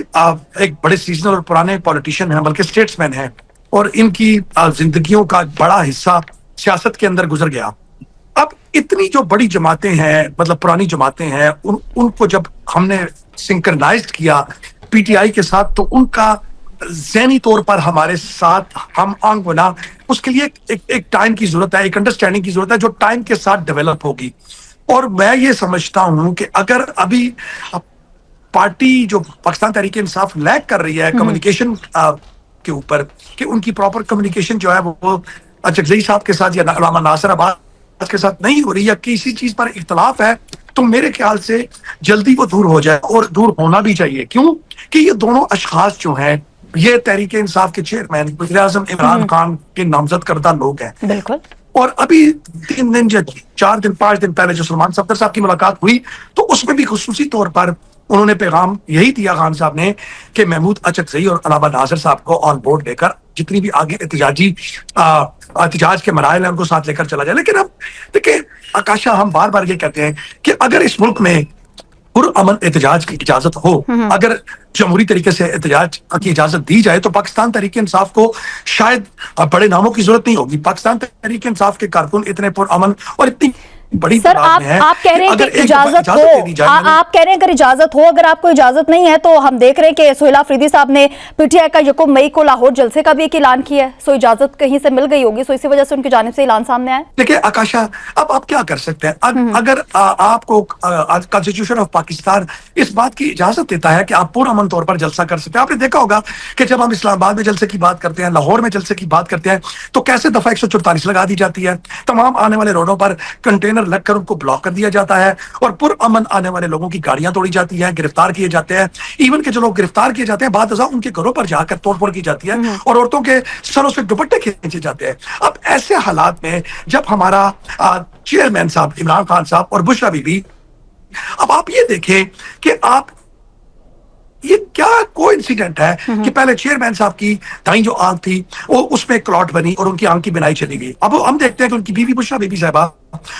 एक बड़े सीजनल और पुराने पॉलिटिशियन हैं, बल्कि स्टेट्समैन हैं, और इनकी जिंदगियों का बड़ा हिस्सा सियासत के अंदर गुजर गया। अब इतनी जो बड़ी जमातें हैं, मतलब पुरानी जमातें हैं, उनको जब हमने सिंक्रनाइज्ड किया पीटीआई के साथ, तो उनका ज़हनी तौर पर हमारे साथ हम आंग बना, उसके लिए एक टाइम की जरूरत है, एक अंडरस्टैंडिंग की जरूरत है जो टाइम के साथ डेवलप होगी। और मैं ये समझता हूं कि अगर अभी पार्टी जो पाकिस्तान तहरीक इंसाफ लैग कर रही है कम्युनिकेशन के ऊपर, कि उनकी प्रॉपर कम्युनिकेशन जो है वो अचकजई साहब के साथ या अल्लामा नासिर अब्बास के साथ नहीं हो रही, या किसी चीज पर इख्तलाफ है, तो मेरे ख्याल से जल्दी वो दूर हो जाए, और दूर होना भी चाहिए। क्यों कि ये दोनों अशखास जो हैं, ये तहरीक इंसाफ के चेयरमैन वज़ीर-ए-आज़म इमरान खान के नामजद करदा लोग हैं। बिल्कुल। और अभी 3 दिन या 4 दिन 5 दिन पहले जो सलमान सफदर साहब की मुलाकात हुई, तो उसमें भी खुसूसी तौर पर उन्होंने पैगाम यही दिया खान साहब ने कि महमूद अचकजई और अल्लामा नासिर साहब को ऑन बोर्ड लेकर जितनी भी आगे एहतजाज के मराइल हैं उनको साथ लेकर चला जाए। लेकिन अब देखिए आकाशा, हम बार बार ये कहते हैं कि अगर इस मुल्क में पुरअमन एहतजाज की इजाजत हो, अगर जमहूरी तरीके से एहतजाज की इजाजत दी जाए, तो पाकिस्तान तहरीक इंसाफ को शायद बड़े नामों की जरूरत नहीं होगी। पाकिस्तान तहरीक इंसाफ के कारकुन इतने पुरअमन और इतनी बड़ी सर आप कह रहे हैं कि इजाजत हो, आप कह रहे हैं अगर इजाजत हो, अगर आपको इजाजत नहीं है तो हम देख रहे हैं कि सोहेल अफरीदी साहब ने पीटीआई का 1 मई को लाहौर जलसे का भी एक ऐलान किया है, सो इजाजत कहीं से मिल गई होगी, सो इसी वजह से उनकी जानिब से ऐलान सामने आया। देखिए आकाशा, अब आप क्या कर सकते हैं? अगर आपको कॉन्स्टिट्यूशन ऑफ पाकिस्तान इस बात की इजाजत देता है कि आप पुरअमन तौर पर जलसा कर सकते हैं। आपने देखा होगा कि जब हम इस्लामाबाद में जलसे की बात करते हैं, लाहौर में जलसे की बात करते हैं, तो कैसे दफा 144 लगा दी जाती है, तमाम आने वाले रोडों पर कंटेनर लगकर उनको ब्लॉक कर दिया जाता है, और पुरअमन आने वाले लोगों की गाड़ियां तोड़ी जाती हैं, गिरफ्तार किए जाते हैं। इवन के जो लोग गिरफ्तार किए जाते हैं, बाद उनके घरों पर जाकर तोड़फोड़ की जाती है और औरतों के सरों से दुपट्टे खींचे जाते हैं। अब ऐसे हालात में जब हमारा चेयरमैन साहब इमरान खान साहब और बुशरा बीबी, अब आप ये देखें कि आप ये क्या कोइंसिडेंट है कि पहले चेयरमैन साहब की दाईं जो आंख थी वो उसमें क्लॉट बनी और उनकी आंख की बिनाई चली गई। अब हम देखते हैं कि उनकी बीवी बुशरा बीबी साहबा,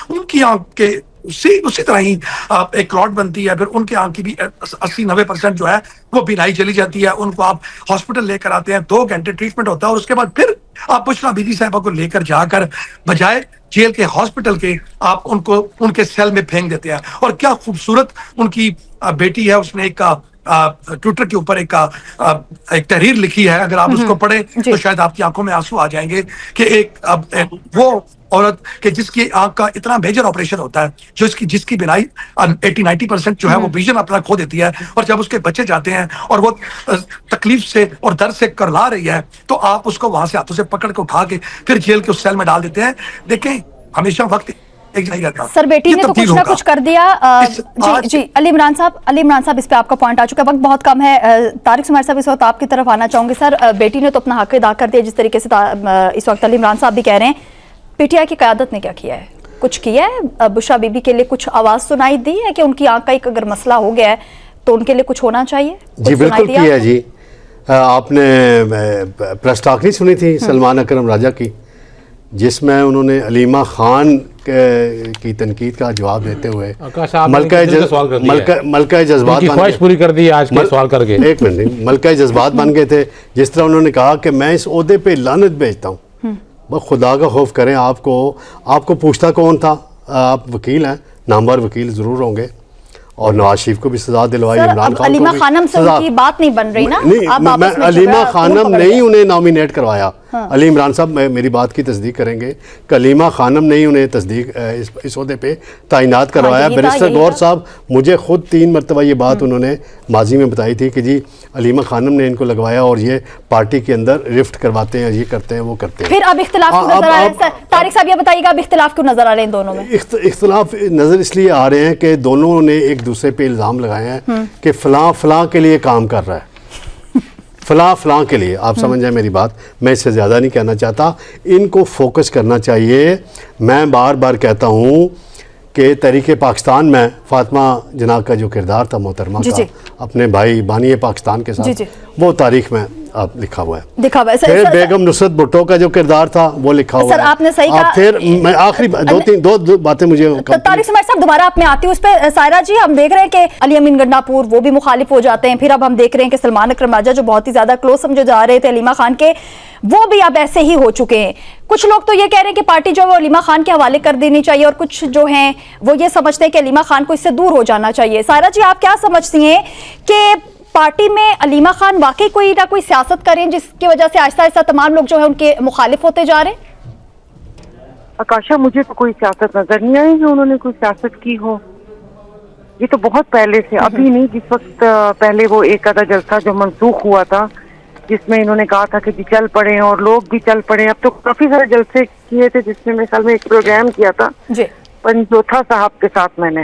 उनकी आंख के उसी तरह ही एक क्लॉट बनती है, फिर उनके आंख की भी 80-90% जो है वो बिनाई चली जाती है। उनको आप हॉस्पिटल लेकर आते हैं, 2 घंटे ट्रीटमेंट होता है, और उसके बाद फिर आप बुशरा बीबी साहबा को लेकर जाकर बजाय जेल के हॉस्पिटल के आप उनको उनके सेल में फेंक देते हैं। और क्या खूबसूरत उनकी बेटी है, उसने एक ट्विटर के ऊपर एक तहरीर लिखी है, अगर आप उसको पढ़ें तो शायद आपकी आंखों में आंसू आ जाएंगे कि वो औरत के जिसकी आंख का इतना मेजर ऑपरेशन होता है, जिसकी बिनाई 80-90% जो है वो विजन अपना खो देती है, और जब उसके बच्चे जाते हैं और वो तकलीफ से और दर्द से करला रही है, तो आप उसको वहां से हाथों से पकड़ के उठा के फिर जेल के उस सेल में डाल देते हैं। देखें, हमेशा वक्त सर बेटी ने तो कुछ ना कुछ कर दिया। जी अली इमरान साहब इस पे आपका पॉइंट आ चुका है, वक्त बहुत कम है। तारिक सुमैर साहब इस वक्त आपकी तरफ आना चाहूंगे। सर बेटी ने तो अपना हक अदा कर दिया, जिस तरीके से इस वक्त अली इमरान साहब भी कह रहे हैं, पीटीआई की क़यादत ने क्या किया है? कुछ किया है? बुशरा बीबी के लिए कुछ आवाज सुनाई दी है कि उनकी आंख का एक अगर मसला हो गया है तो उनके लिए कुछ होना चाहिए? जी बिल्कुल किया जी। आपने प्रेस टॉक नहीं सुनी थी सलमान अकरम राजा की, जिसमें उन्होंने अलीमा खान की तनकीद का जवाब देते हुए मलका जज्बात पूरी कर दी आज के सवाल करके। एक मिनट, मलका जज्बात बन गए थे। जिस तरह उन्होंने कहा कि मैं इस ओहदे पे लानत भेजता हूँ, बस खुदा का खौफ करें। आपको पूछता कौन था? आप वकील हैं, नामवर वकील ज़रूर होंगे, और नवाज शरीफ को भी सजा दिलवाई, सर, इमरान अब खान अलीमा को भी खानम से सजा। उनकी बात नहीं बन रही ना? नहीं, आप मैं आपस में अलीमा झगड़ा खानम पकड़ नहीं गए। उन्हें नॉमिनेट करवाया। अली इमरान साहब मेरी बात की तस्दीक करेंगे कि अलीमा खानम नहीं उन्हें तस्दीक इस ओहदे पे तैनात करवाया। यही था, बैरिस्टर यही गौर था। साहब मुझे खुद 3 मरतबा ये बात उन्होंने माजी में बताई थी कि जी अलीमा खानम ने इनको लगवाया और ये पार्टी के अंदर रिफ्ट करवाते हैं, ये करते हैं, वो करते हैं। फिर अब इख्तिलाफ क्यों नजर आ रहा है सर? तारिक साहब ये बताइएगा, अब इख्तिलाफ क्यों नजर आ रहे हैं दोनों में? इख्तिलाफ नज़र इसलिए आ रहे हैं कि दोनों ने एक दूसरे पे इल्ज़ाम लगाए हैं कि फलां के लिए काम कर रहा है, फलां के लिए। आप समझ जाए मेरी बात, मैं इससे ज़्यादा नहीं कहना चाहता। इनको फोकस करना चाहिए। मैं बार बार कहता हूँ कि तहरीक पाकिस्तान में फातिमा जनाब का जो किरदार था मोहतरमा जी, का जी। अपने भाई बानी पाकिस्तान के जी, साथ, जी। वो तारीख में आप लिखा हुआ है। दिखा हुआ है। सर, फिर सर, बेगम नुसरत भुट्टो का जो किरदार था वो लिखा हुआ सर, है। आपने सही कहा। फिर मैं आखिरी दो बातें मुझे तारिक समाज साहब दोबारा आप में आती हूँ उस पर। सायरा जी, हम देख रहे हैं कि अली अमीन गंडापुर वो भी मुखालिफ हो जाते हैं। फिर अब हम देख रहे हैं कि सलमान अकरम राजा जो बहुत ही ज्यादा क्लोज समझे जा रहे थे अलीमा खान के, वो भी अब ऐसे ही हो चुके हैं। कुछ लोग तो ये कह रहे हैं कि पार्टी जो है वो अलीमा खान के हवाले कर देनी चाहिए, और कुछ जो हैं वो ये समझते हैं कि अलीमा खान को इससे दूर हो जाना चाहिए। सायरा जी, आप क्या समझती हैं कि पार्टी में अलीमा खान वाकई कोई ना कोई सियासत करें जिसकी वजह से आहिस्ता आहिस्ता तमाम लोग जो है उनके मुखालिफ होते जा रहे हैं? आकाशा, मुझे तो कोई सियासत नजर नहीं आई कि उन्होंने कोई सियासत की हो। ये तो बहुत पहले से, अभी नहीं, जिस वक्त पहले वो एक आधा जलसा जो मनसूख हुआ था जिसमें इन्होंने कहा था कि जी चल पड़े, और लोग भी चल पड़े। अब तो काफी सारे जलसे किए थे जिसमें मेरे ख्याल में एक प्रोग्राम किया था जी। पंजोथा साहब के साथ मैंने,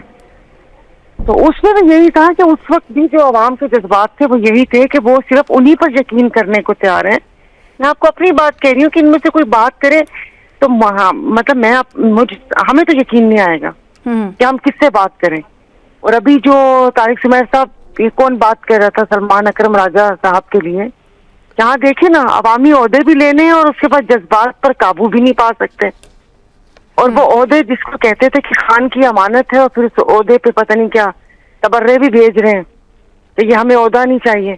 तो उसमें भी यही था कि उस वक्त भी जो आवाम के जज्बात थे वो यही थे कि वो सिर्फ उन्हीं पर यकीन करने को तैयार हैं। मैं आपको अपनी बात कह रही हूँ कि इनमें से कोई बात करे तो मतलब हमें तो यकीन नहीं आएगा कि हम किससे बात करें। और अभी जो तारिक सुमैर साहब, ये कौन बात कर रहा था सलमान अकरम राजा साहब के लिए, यहाँ देखे ना, अवामी ओहदे भी लेने हैं और उसके बाद जज्बात पर काबू भी नहीं पा सकते। और वो ओहदे जिसको कहते थे कि खान की अमानत है, और फिर उस ओहदे पे पता नहीं क्या तबर्रे भी भेज रहे हैं तो ये हमें ओहदा नहीं चाहिए।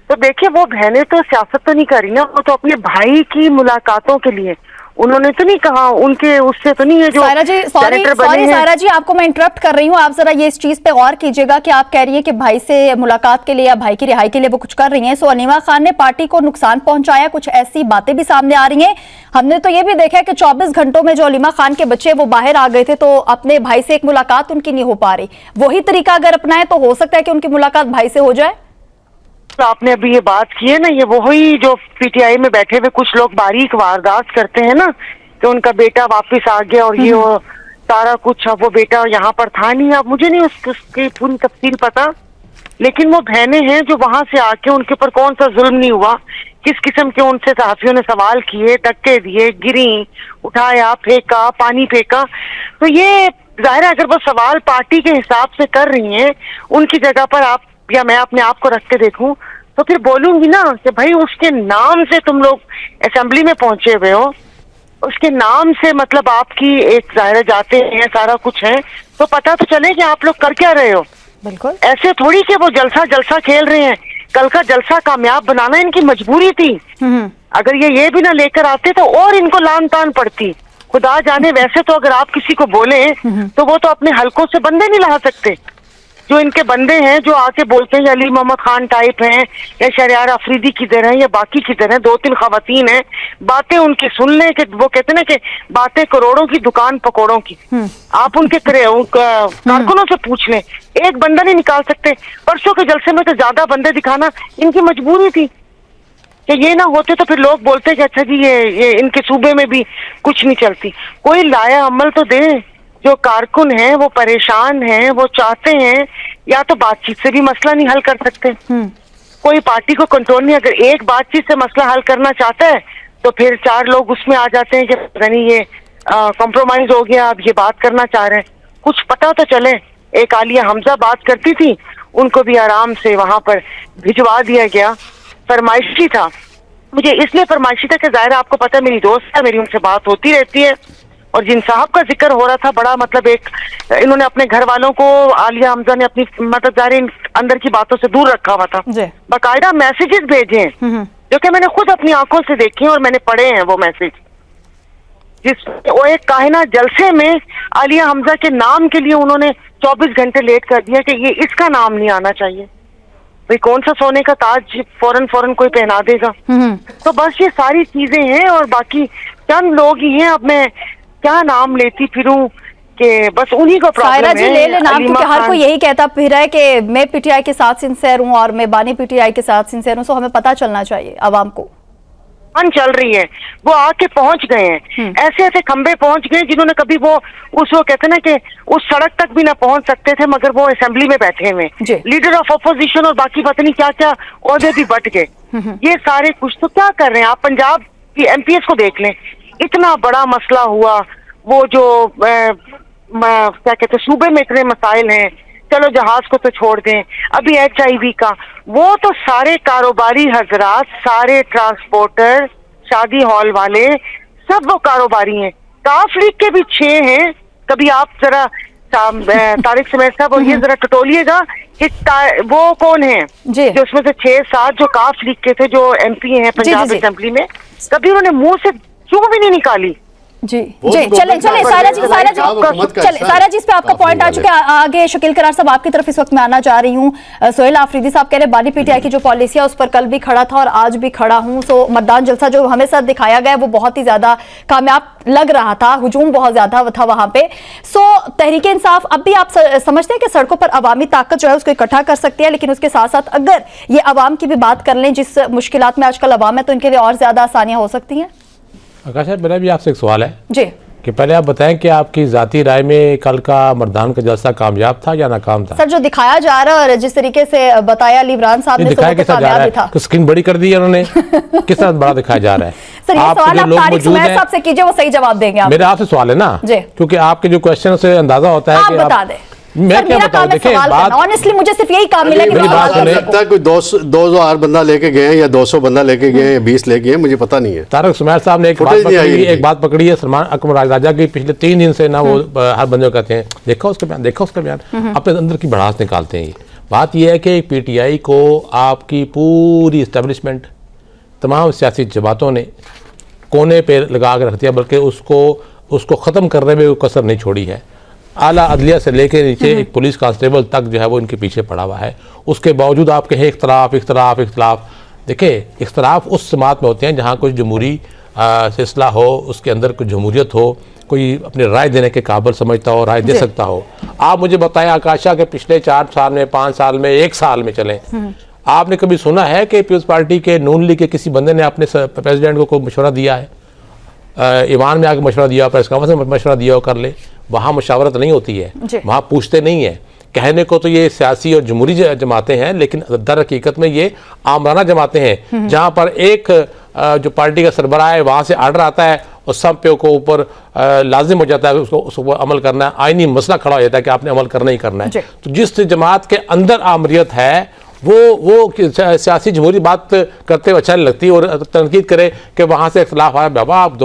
तो देखिए, वो बहनें तो सियासत तो नहीं कर रही ना, वो तो अपने भाई की मुलाकातों के लिए, उन्होंने तो नहीं कहा, उनके उससे तो नहीं है जो सायरा जी, सॉरी सायरा जी, आपको मैं इंटरप्ट कर रही हूँ। आप जरा ये इस चीज पे गौर कीजिएगा कि आप कह रही है कि भाई से मुलाकात के लिए या भाई की रिहाई के लिए वो कुछ कर रही हैं। सो अलीमा खान ने पार्टी को नुकसान पहुंचाया, कुछ ऐसी बातें भी सामने आ रही हैं। हमने तो ये भी देखा है कि 24 घंटों में जो अलीमा खान के बच्चे वो बाहर आ गए थे, तो अपने भाई से एक मुलाकात उनकी नहीं हो पा रही। वही तरीका अगर अपनाए तो हो सकता है कि उनकी मुलाकात भाई से हो जाए। तो आपने अभी ये बात की है ना, ये वही जो पीटीआई में बैठे हुए कुछ लोग बारीक वारदात करते हैं ना, कि उनका बेटा वापस आ गया और ये वो सारा कुछ, अब वो बेटा यहाँ पर था नहीं। अब मुझे नहीं उसकी पूरी तफसील पता, लेकिन वो बहनें हैं जो वहां से आके उनके ऊपर कौन सा जुल्म नहीं हुआ, किस किस्म के उनसे सहाफियों ने सवाल किए, धक्के दिए, गिरी, उठाया, फेंका, पानी फेंका। तो ये जाहिर है अगर वो सवाल पार्टी के हिसाब से कर रही हैं, उनकी जगह पर आप या मैं अपने आप को रख के देखूं तो फिर बोलूंगी ना कि भाई उसके नाम से तुम लोग असेंबली में पहुंचे हुए हो, उसके नाम से मतलब आपकी एक जाहिर जाते हैं, सारा कुछ है, तो पता तो चले कि आप लोग कर क्या रहे हो। बिल्कुल ऐसे थोड़ी कि वो जलसा खेल रहे हैं। कल का जलसा कामयाब बनाना इनकी मजबूरी थी। अगर ये भी ना लेकर आते तो और इनको लान तान पड़ती। खुदा जाने, वैसे तो अगर आप किसी को बोले तो वो तो अपने हलकों से बंदे नहीं ला सकते। जो इनके बंदे हैं जो आके बोलते हैं अली मोहम्मद खान टाइप हैं या शरियार अफरीदी किधर है या बाकी किधर है, 2-3 खवातीन हैं, बातें उनकी सुन लें कि वो कहते ना कि बातें करोड़ों की दुकान पकौड़ों की। आप उनके कारकुनों से पूछ लें, एक बंदा नहीं निकाल सकते। परसों के जलसे में तो ज्यादा बंदे दिखाना इनकी मजबूरी थी कि ये ना होते तो फिर लोग बोलते कि अच्छा जी ये इनके सूबे में भी कुछ नहीं चलती। कोई लाया अमल तो दे। जो कारकुन हैं वो परेशान हैं, वो चाहते हैं या तो बातचीत से भी मसला नहीं हल कर सकते, कोई पार्टी को कंट्रोल नहीं। अगर एक बातचीत से मसला हल करना चाहता है तो फिर 4 लोग उसमें आ जाते हैं कि पता नहीं ये कॉम्प्रोमाइज हो गया, अब ये बात करना चाह रहे हैं। कुछ पता तो चले। एक आलिया हमजा बात करती थी, उनको भी आराम से वहां पर भिजवा दिया गया। फरमाइशी था, मुझे इसलिए फरमाइशी था कि जाहिर आपको पता है मेरी दोस्त है, मेरी उनसे बात होती रहती है। और जिन साहब का जिक्र हो रहा था, बड़ा मतलब एक इन्होंने अपने घर वालों को, आलिया हमजा ने अपनी मतलब जाहिर अंदर की बातों से दूर रखा हुआ था, बाकायदा मैसेजेस भेजे हैं जो कि मैंने खुद अपनी आंखों से देखे और मैंने पढ़े हैं वो मैसेज। जिस वो एक काहिना जलसे में आलिया हमजा के नाम के लिए उन्होंने 24 घंटे लेट कर दिया कि ये इसका नाम नहीं आना चाहिए। भाई कौन सा सोने का ताज फौरन कोई पहना देगा। तो बस ये सारी चीजें हैं और बाकी चंद लोग ही हैं। अब मैं क्या नाम लेती फिरूं कि बस उन्हीं को प्रॉब्लम है। सायरा जी ले लेना, क्योंकि हर कोई यही कहता फिर है कि मैं पीटीआई के साथ सिंसियर हूं और मैं बानी पीटीआई के साथ सिंसियर हूं। सो हमें पता चलना चाहिए आवाम को। चल रही है, वो आके पहुंच गए हैं, ऐसे ऐसे खंबे पहुंच गए जिन्होंने कभी वो कहते ना कि उस सड़क तक भी ना पहुंच सकते थे, मगर वो असेंबली में बैठे हुए लीडर ऑफ अपोजिशन और बाकी पता नहीं क्या क्या ओहदे भी बट गए। ये सारे कुछ तो क्या कर रहे हैं। आप पंजाब की एमपीएस को देख लें, इतना बड़ा मसला हुआ, वो जो क्या कहते हैं सूबे में इतने मसाइल हैं, चलो जहाज को तो छोड़ दें, अभी HIV का, वो तो सारे कारोबारी हजरात, सारे ट्रांसपोर्टर, शादी हॉल वाले, सब वो कारोबारी हैं। काफ लीग के भी 6 हैं। कभी आप जरा तारिक समेत साहब और ये जरा टटोलिएगा कि वो कौन है जो उसमें से 6-7 जो काफ लीग के थे जो MP हैं पंजाब असेंबली में, कभी उन्होंने मुंह से क्यों भी नहीं निकाली। जी चले सायरा जी इस पे आपका पॉइंट आ चुका है। आगे शकील करार साहब आपकी तरफ इस वक्त मैं आना चाह रही हूँ। सोहेल आफरीदी साहब कह रहे हैं बानी पीटीआई की जो पॉलिसी है उस पर कल भी खड़ा था और आज भी खड़ा हूँ। सो मतदान जलसा जो हमें साथ दिखाया गया वो बहुत ही ज्यादा कामयाब लग रहा था, हुजूम बहुत ज्यादा था वहां पे। सो तहरीक इंसाफ अब भी आप समझते हैं कि सड़कों पर अवामी ताकत जो है उसको इकट्ठा कर सकती है, लेकिन उसके साथ साथ अगर ये अवाम की भी बात कर लें जिस मुश्किलात में आजकल अवाम है तो इनके लिए और ज्यादा आसानियां हो सकती हैं। आकाश साहब मेरा भी आपसे एक सवाल है जी कि पहले आप बताएं कि आपकी जाती राय में कल का मर्दान का जलसा कामयाब था या नाकाम था? सर जो दिखाया जा रहा है और जिस तरीके से बताया अली इमरान साहब ने दिखाया कैसा जा रहा है? स्क्रीन बड़ी कर दी है उन्होंने किस तरह बड़ा दिखाया जा रहा है? सर ये सवाल आप तारिक सुमैर साहब से कीजिए, वो सही जवाब देंगे आप। मेरा आपसे सवाल है ना, क्योंकि आपके जो क्वेश्चन से अंदाजा होता है कि बता दें। मैं क्या बताऊं, देखिए ऑनेस्टली मुझे सिर्फ यही काम मिला कि लगता है कोई 200 बंदा लेके गए या 200 बंदा लेके गए, 20 लेके गए, मुझे पता नहीं है। तारिक सुमैर साहब ने एक बात पकड़ी है सलमान अकबर राजा की पिछले 3 दिन से ना, वो हर बंदे को कहते हैं देखो उसका बयान अपने अंदर की भड़ास निकालते हैं। बात यह है कि पीटीआई को आपकी पूरी इस्टेब्लिशमेंट तमाम सियासी जमातों ने कोने पे लगा के रख दिया, बल्कि उसको ख़त्म करने में कसर नहीं छोड़ी है। आला अदलिया से लेकर नीचे एक पुलिस कांस्टेबल तक जो है वो इनके पीछे पड़ा हुआ है। उसके बावजूद आप कहें इख्तलाफ देखिए, इख्तलाफ उस समात में होते हैं जहाँ कोई जमहूरी सिलसिला हो, उसके अंदर कोई जमहूरियत हो, कोई अपनी राय देने के काबिल समझता हो, राय दे सकता हो। आप मुझे बताएं आकाशा के पिछले 4 साल में, 5 साल में, 1 साल में चलें, आपने कभी सुना है कि पीपल्स पार्टी के नून लीग के किसी बंदे ने अपने प्रेसिडेंट को कोई मशवरा दिया है? ईवान में आके मशवरा दिया, प्रेस कॉन्फ्रेंस में मशवरा दिया कर ले, वहाँ मुशावरत नहीं होती है, वहाँ पूछते नहीं है। कहने को तो ये सियासी और जमहूरी जमातें हैं, लेकिन दर हकीकत में ये आमराना जमातें हैं, जहाँ पर एक जो पार्टी का सरबराह है वहाँ से आर्डर आता है और सब पे को ऊपर लाजिम हो जाता है उसको अमल करना है, आईनी मसला खड़ा हो जाता है कि आपने अमल करना ही करना है। तो जिस जमात के अंदर आमरीत है वो सियासी जमहूरी बात करते हुए अच्छा नहीं लगती और तनकीद करे कि वहाँ से इख्तलाफ आया। बाबा आप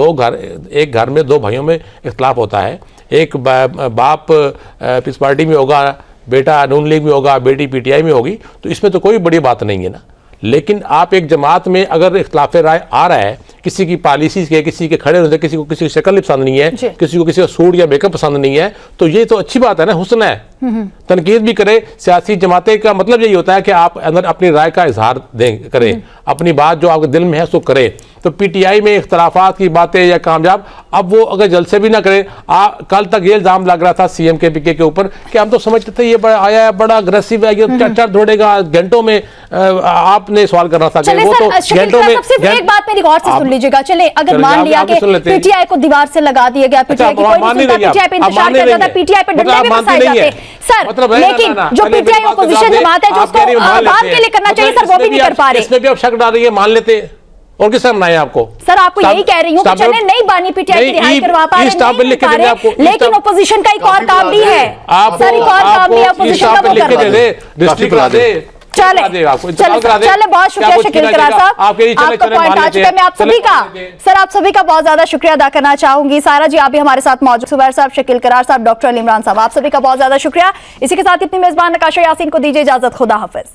एक घर में 2 भाइयों में इख्तलाफ होता है, एक बाप पीपल्स पार्टी में होगा, बेटा नून लीग में होगा, बेटी पीटीआई में होगी, तो इसमें तो कोई बड़ी बात नहीं है ना। लेकिन आप एक जमात में अगर इख्तलाफ राय आ रहा है, किसी की पॉलिसी के, किसी के खड़े होने, किसी को किसी की शक्ल पसंद नहीं है, किसी को किसी का सूट या मेकअप पसंद नहीं है, तो ये तो अच्छी बात है ना, हुस्न है। तनकीद भी करे सियासी जमातें का मतलब यही होता है कि आप अंदर अपनी राय का इजहार करें, अपनी बात जो आपके दिल में है उसको करें। तो पीटीआई में इख्तलाफात की बातें या कामयाब, अब वो अगर जलसे भी ना करें, कल तक ये इल्ज़ाम लग रहा था सीएम के पीके के ऊपर कि हम तो समझते थे ये बड़ा आया है, बड़ा अग्रेसिव है, ये चट दौड़ेगा घंटों में। आपने सवाल करना था कि वो तो घंटों में। एक बात मेरी गौर से सुन लीजिएगा, चले अगर मान लिया कि पीटीआई को दीवार से लगा दिया गया, पीटीआई की कोई नहीं सुनता, पीटीआई पे इंतजार करता था, पीटीआई पे डंडे भी बरसाए जाते सर, लेकिन जो पीटीआई अपोजिशन जमात है जो उसको आवाम के लिए करना चाहिए सर, वो भी नहीं कर पा रहे। इसमें भी आप शक डाल रही है, मान लेते और किस तरह आपको? सर आपको यही कह रही हूँ कि चले नहीं बानी पीटीआई की रिहाई करवा पा रहे, लेकिन अपोजिशन का एक और काम भी है सर, एक और काम भी है अपोजिशन का, वो कर दे। चले बहुत शुक्रिया शकील करार साहब, आपका पॉइंट आ चुका है। मैं आप सभी का बहुत ज्यादा शुक्रिया अदा करना चाहूंगी। सायरा जी आप भी हमारे साथ मौजूद, सुबैर साहब, शकील करार साहब, डॉक्टर अली इमरान साहब, आप सभी का बहुत ज्यादा शुक्रिया। इसी के साथ अपनी मेजबान नकाशा यासीन को दीजिए इजाजत, खुदा हाफिज।